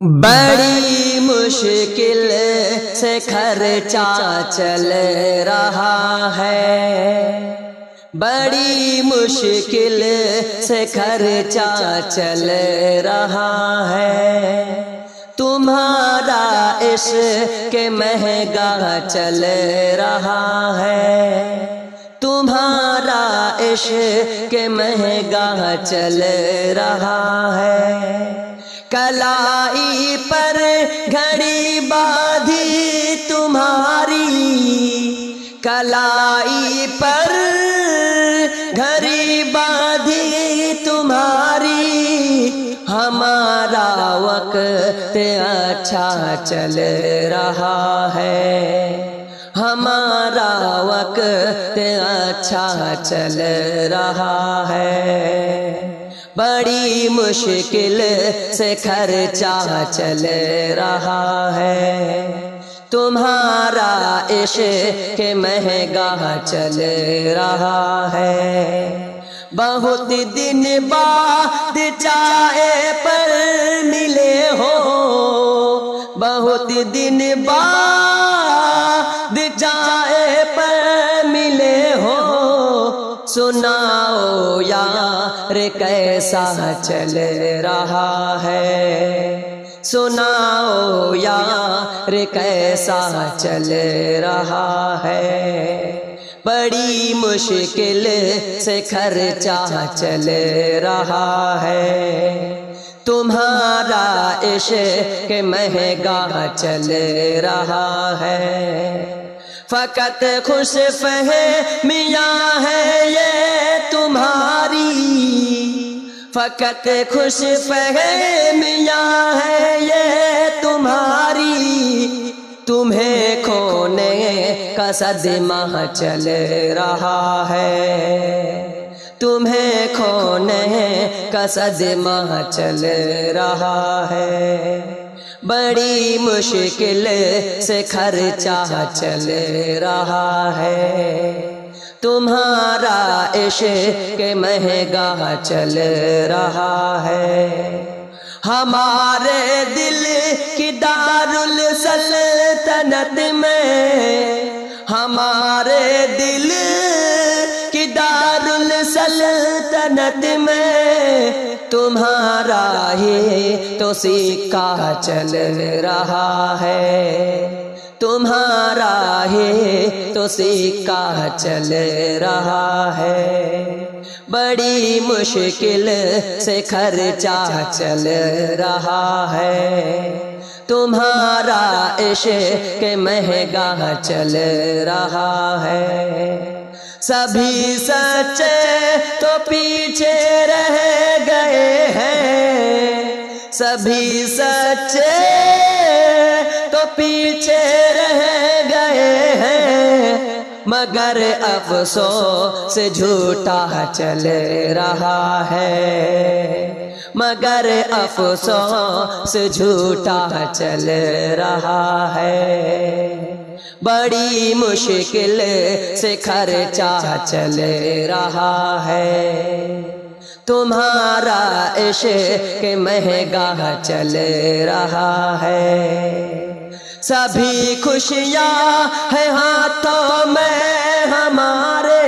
بڑی مشکل سے خرچہ چل رہا ہے، بڑی مشکل سے خرچہ چل رہا ہے، تمہارا عشق مہنگا چل رہا ہے، تمہارا عشق مہنگا چل رہا ہے، کلائی پر گھڑی باندھی تمہاری، کلائی پر گھڑی باندھی تمہاری، ہمارا وقت اچھا چل رہا ہے، ہمارا وقت اچھا چل رہا ہے، بڑی مشکل سے خرچہ چل رہا ہے، تمہارا عشق مہنگا چل رہا ہے، بہت دن بعد چائے پر ملے ہو، بہت دن بعد چائے پر ملے ہو، سناؤ یار کیسا چل رہا ہے، سناؤ یار کیسا چل رہا ہے، بڑی مشکل سے خرچہ چل رہا ہے، تمہارا عشق مہنگا چل رہا ہے، فقط خوش فہمیاں ہے یہ تمہاری، فقط خوش فہمیاں ہے یہ تمہاری، تمہیں کھونے کا صدمہ چل رہا ہے، تمہیں کھونے کا صدمہ چل رہا ہے، بڑی مشکل سے خرچہ چل رہا ہے، تمہارا عشق مہنگا چل رہا ہے، ہمارے دل کی دارالسلطنت میں، ہمارے دل کی دارالسلطنت میں، تمہارا ہی تو سکہ چل رہا ہے، تمہارا ہی تو سکہ چل رہا ہے، بڑی مشکل سے خرچہ چل رہا ہے، تمہارا عشق مہنگا چل رہا ہے، سبھی سچے تو پیچھے رہ گئے ہیں، سبھی سچے تو پیچھے رہ گئے ہیں، مگر افسوس جھوٹا چل رہا ہے، مگر افسوس جھوٹا چل رہا ہے، بڑی مشکل سے خرچہ چل رہا ہے، تمہارا عشق مہنگا چل رہا ہے، سبھی خوشیاں ہیں ہاتھوں میں ہمارے،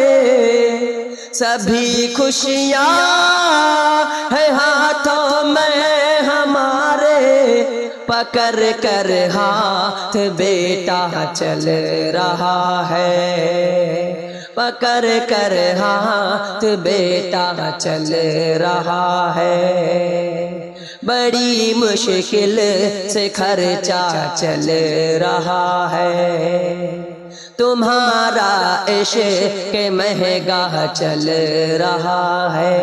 سبھی خوشیاں ہیں ہاتھوں میں ہمارے، پکڑ کر ہاتھ بیٹا چل رہا ہے، پکڑ کر ہاتھ بیٹا چل رہا ہے، بڑی مشکل سے خرچہ چل رہا ہے، تمہارا عشق مہنگا چل رہا ہے،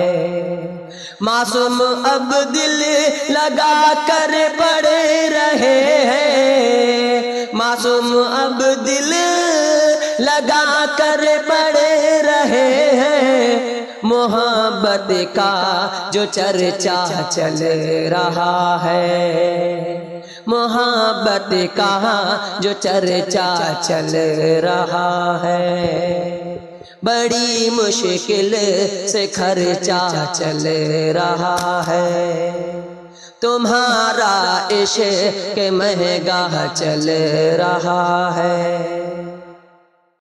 معصوم اب دل لگا کر پڑے رہے ہیں، معصوم اب دل لگا کر پڑے رہے ہیں، محبت کا جو چرچا چل رہا ہے، محبت کا جو چرچا چل رہا ہے، بڑی مشکل سے خرچہ چل رہا ہے، تمہارا عشق مہنگا چل رہا ہے۔